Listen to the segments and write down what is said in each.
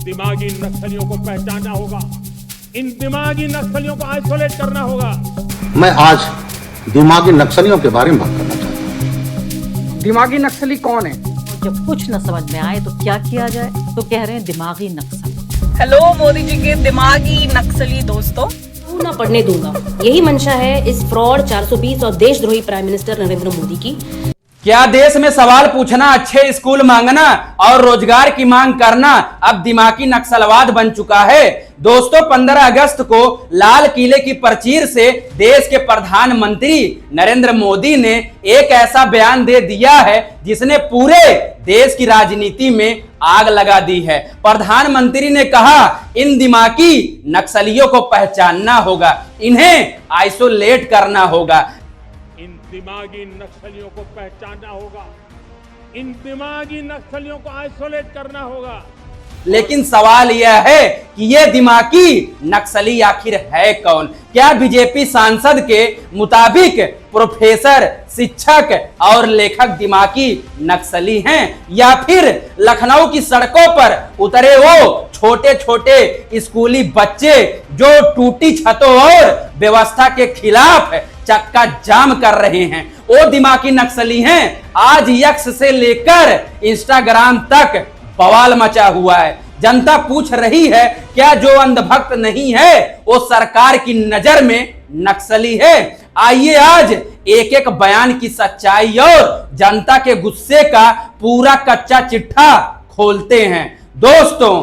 दिमागी नक्सलियों को पहचानना होगा, इन दिमागी नक्सलियों को आइसोलेट करना होगा। मैं आज दिमागी नक्सलियों के बारे में बात करना चाहता हूँ। दिमागी नक्सली कौन है? जब कुछ न समझ में आए तो क्या किया जाए, तो कह रहे हैं दिमागी नक्सल। हेलो मोदी जी के दिमागी नक्सली दोस्तों, ना पढ़ने दूंगा, यही मंशा है इस फ्रॉड 420 और देशद्रोही प्राइम मिनिस्टर नरेंद्र मोदी की। क्या देश में सवाल पूछना, अच्छे स्कूल मांगना और रोजगार की मांग करना अब दिमागी नक्सलवाद बन चुका है? दोस्तों, 15 अगस्त को लाल किले की प्राचीर से देश के प्रधानमंत्री नरेंद्र मोदी ने एक ऐसा बयान दे दिया है जिसने पूरे देश की राजनीति में आग लगा दी है। प्रधानमंत्री ने कहा, इन दिमागी नक्सलियों को पहचानना होगा, इन्हें आइसोलेट करना होगा। इन दिमागी नक्सलियों को पहचानना होगा, इन दिमागी नक्सलियों को आइसोलेट करना होगा। लेकिन सवाल यह है कि यह दिमागी नक्सली आखिर है कौन? क्या बीजेपी सांसद के मुताबिक प्रोफेसर, शिक्षक और लेखक दिमागी नक्सली हैं, या फिर लखनऊ की सड़कों पर उतरे वो छोटे छोटे स्कूली बच्चे जो टूटी छतों और व्यवस्था के खिलाफ चक्का जाम कर रहे हैं, वो दिमागी नक्सली हैं? आज यक्स से लेकर इंस्टाग्राम तक बवाल मचा हुआ है। जनता पूछ रही है, क्या जो अंधभक्त नहीं है वो सरकार की नजर में नक्सली है? आइए आज एक एक बयान की सच्चाई और जनता के गुस्से का पूरा कच्चा चिट्ठा खोलते हैं। दोस्तों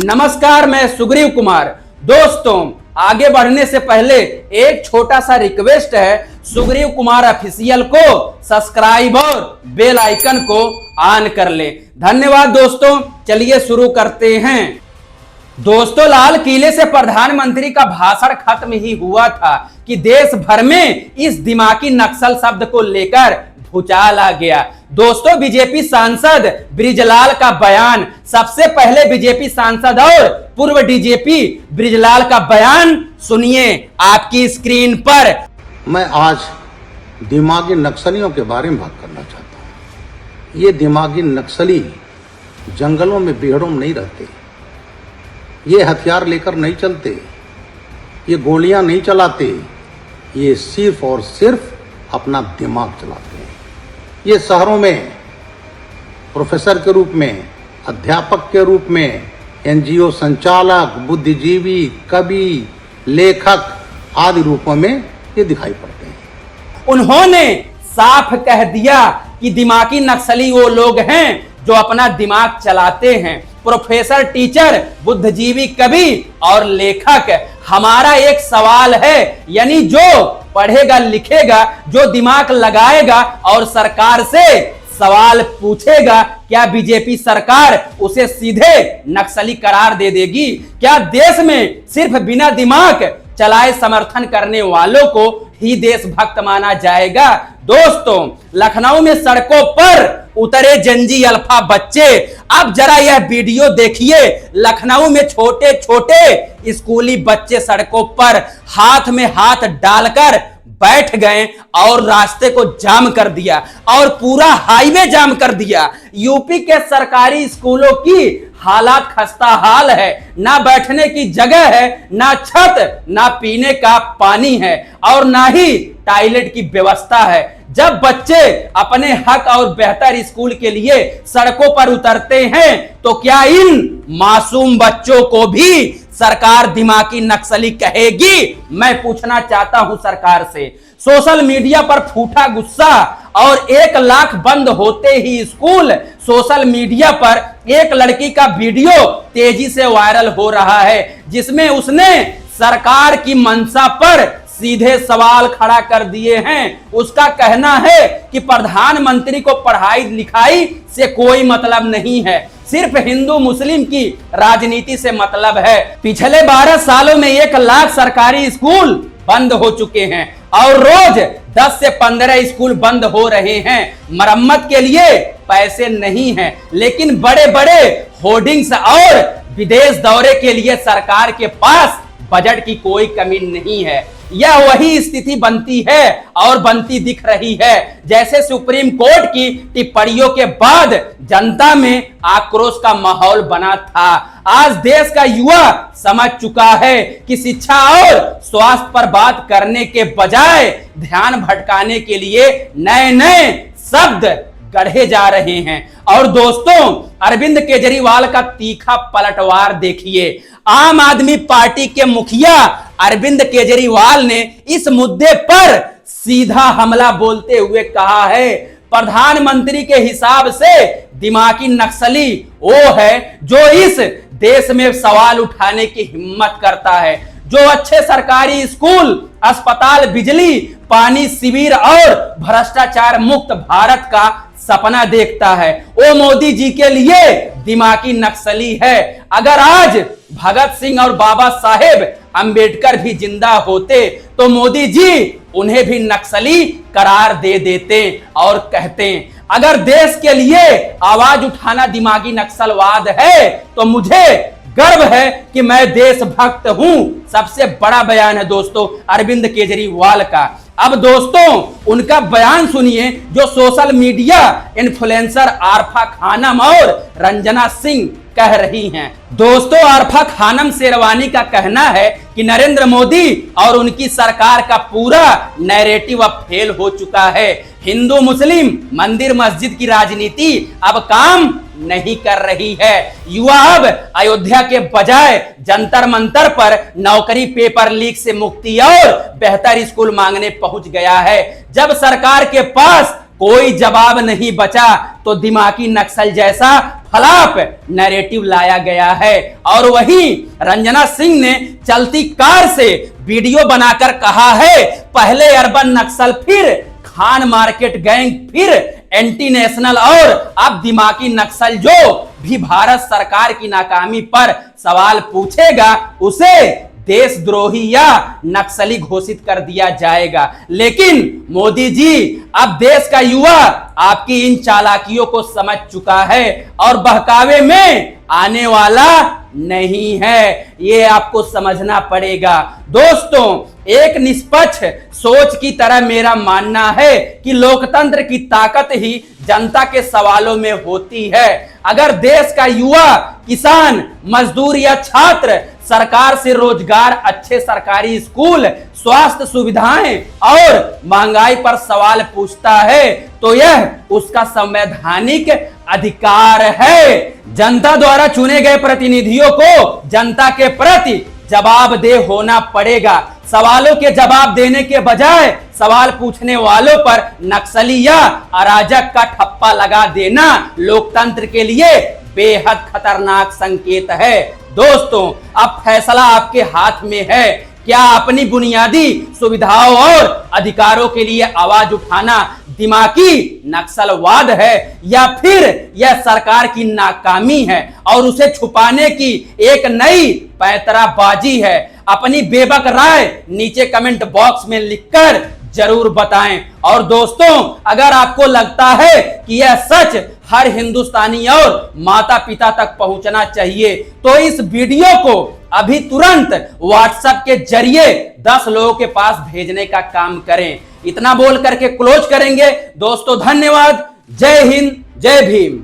नमस्कार, मैं सुग्रीव कुमार। दोस्तों, आगे बढ़ने से पहले एक छोटा सा रिक्वेस्ट है, सुग्रीव कुमार ऑफिशियल को सब्सक्राइब और बेल आइकन को ऑन कर ले। धन्यवाद दोस्तों, चलिए शुरू करते हैं। दोस्तों, लाल किले से प्रधानमंत्री का भाषण खत्म ही हुआ था कि देश भर में इस दिमागी नक्सल शब्द को लेकर भूचाल आ गया। दोस्तों, बीजेपी सांसद बृजलाल का बयान, सबसे पहले बीजेपी सांसद और पूर्व डीजीपी बृजलाल का बयान सुनिए आपकी स्क्रीन पर। मैं आज दिमागी नक्सलियों के बारे में बात करना चाहता हूँ। ये दिमागी नक्सली जंगलों में बेहड़ों में नहीं रहते, ये हथियार लेकर नहीं चलते, ये गोलियां नहीं चलाते, ये सिर्फ और सिर्फ अपना दिमाग चलाते हैं। ये शहरों में प्रोफेसर के रूप में, अध्यापक के रूप में, एनजीओ संचालक, बुद्धिजीवी, कवि, लेखक आदि रूपों में ये दिखाई पड़ते हैं। उन्होंने साफ कह दिया कि दिमागी नक्सली वो लोग हैं जो अपना दिमाग चलाते हैं। प्रोफेसर, टीचर, बुद्धिजीवी, कवि और लेखक। हमारा एक सवाल है, यानी जो पढ़ेगा लिखेगा, जो दिमाग लगाएगा और सरकार से सवाल पूछेगा, क्या बीजेपी सरकार उसे सीधे नक्सली करार दे देगी? क्या देश में सिर्फ बिना दिमाग चलाए समर्थन करने वालों को ही देशभक्त माना जाएगा? दोस्तों, लखनऊ में सड़कों पर उतरे जनजी अल्फा बच्चे, अब जरा यह वीडियो देखिए। लखनऊ में छोटे छोटे स्कूली बच्चे सड़कों पर हाथ में हाथ डालकर बैठ गए और रास्ते को जाम कर दिया और पूरा हाईवे जाम कर दिया। यूपी के सरकारी स्कूलों की हालात खस्ता हाल है, ना बैठने की जगह है, ना छत, ना पीने का पानी है और ना ही टॉयलेट की व्यवस्था है। जब बच्चे अपने हक और बेहतर स्कूल के लिए सड़कों पर उतरते हैं तो क्या इन मासूम बच्चों को भी सरकार दिमागी नक्सली कहेगी? मैं पूछना चाहता हूं सरकार से। सोशल मीडिया पर फूटा गुस्सा और 1 लाख बंद होते ही स्कूल। सोशल मीडिया पर एक लड़की का वीडियो तेजी से वायरल हो रहा है जिसमें उसने सरकार की मंशा पर सीधे सवाल खड़ा कर दिए हैं। उसका कहना है कि प्रधानमंत्री को पढ़ाई लिखाई से कोई मतलब नहीं है, सिर्फ हिंदू मुस्लिम की राजनीति से मतलब है। पिछले 12 सालों में 1 लाख सरकारी स्कूल बंद हो चुके हैं और रोज 10 से 15 स्कूल बंद हो रहे हैं। मरम्मत के लिए पैसे नहीं हैं, लेकिन बड़े बड़े होर्डिंग्स और विदेश दौरे के लिए सरकार के पास बजट की कोई कमी नहीं है। यह वही स्थिति बनती है और बनती दिख रही है जैसे सुप्रीम कोर्ट की टिप्पणियों के बाद जनता में आक्रोश का माहौल बना था। आज देश का युवा समझ चुका है कि शिक्षा और स्वास्थ्य पर बात करने के बजाय ध्यान भटकाने के लिए नए नए शब्द गढ़े जा रहे हैं। और दोस्तों, अरविंद केजरीवाल का तीखा पलटवार देखिए। आम आदमी पार्टी के मुखिया अरविंद केजरीवाल ने इस मुद्दे पर सीधा हमला बोलते हुए कहा है, प्रधानमंत्री के हिसाब से दिमागी नक्सली वो है जो इस देश में सवाल उठाने की हिम्मत करता है, जो अच्छे सरकारी स्कूल, अस्पताल, बिजली, पानी, शिविर और भ्रष्टाचार मुक्त भारत का सपना देखता है, वो मोदी जी के लिए दिमागी नक्सली है। अगर आज भगत सिंह और बाबा साहेब अंबेडकर भी जिंदा होते तो मोदी जी उन्हें भी नक्सली करार दे देते और कहते, अगर देश के लिए आवाज उठाना दिमागी नक्सलवाद है तो मुझे गर्व है कि मैं देशभक्त हूं। सबसे बड़ा बयान है दोस्तों अरविंद केजरीवाल का। अब दोस्तों उनका बयान सुनिए जो social media influencer Arfa Khanam और रंजना सिंह कह रही हैं। दोस्तों, आरफा खानम शेरवानी का कहना है कि नरेंद्र मोदी और उनकी सरकार का पूरा नैरेटिव अब फेल हो चुका है। हिंदू मुस्लिम मंदिर मस्जिद की राजनीति अब काम नहीं कर रही है। युवा अब अयोध्या के बजाय जंतर मंतर पर नौकरी, पेपर लीक से मुक्ति और बेहतर स्कूल मांगने पहुंच गया है। जब सरकार के पास कोई जवाब नहीं बचा तो दिमागी नक्सल जैसा फलाप नैरेटिव लाया गया है। और वहीं रंजना सिंह ने चलती कार से वीडियो बनाकर कहा है, पहले अर्बन नक्सल, फिर खान मार्केट गैंग, फिर एंटी नेशनल और अब दिमागी नक्सल जो भी भारत सरकार की नाकामी पर सवाल पूछेगा उसे देशद्रोही या नक्सली घोषित कर दिया जाएगा। लेकिन मोदी जी, अब देश का युवा आपकी इन चालाकियों को समझ चुका है और बहकावे में आने वाला नहीं है, ये आपको समझना पड़ेगा। दोस्तों, एक निष्पक्ष सोच की तरह मेरा मानना है कि लोकतंत्र की ताकत ही जनता के सवालों में होती है। अगर देश का युवा, किसान, मजदूर या छात्र सरकार से रोजगार, अच्छे सरकारी स्कूल, स्वास्थ्य सुविधाएं और महंगाई पर सवाल पूछता है तो यह उसका संवैधानिक अधिकार है। जनता द्वारा चुने गए प्रतिनिधियों को जनता के प्रति जवाबदेह होना पड़ेगा। सवालों के जवाब देने के बजाय सवाल पूछने वालों पर नक्सली या अराजक का ठप्पा लगा देना लोकतंत्र के लिए बेहद खतरनाक संकेत है। दोस्तों, अब फैसला आपके हाथ में है। क्या अपनी बुनियादी सुविधाओं और अधिकारों के लिए आवाज उठाना दिमागी नक्सलवाद है या फिर यह सरकार की नाकामी है और उसे छुपाने की एक नई पैंतराबाजी है? अपनी बेबाक राय नीचे कमेंट बॉक्स में लिखकर जरूर बताएं। और दोस्तों, अगर आपको लगता है कि यह सच हर हिंदुस्तानी और माता पिता तक पहुंचना चाहिए तो इस वीडियो को अभी तुरंत व्हाट्सएप के जरिए 10 लोगों के पास भेजने का काम करें। इतना बोल करके क्लोज करेंगे। दोस्तों, धन्यवाद। जय हिंद, जय भीम।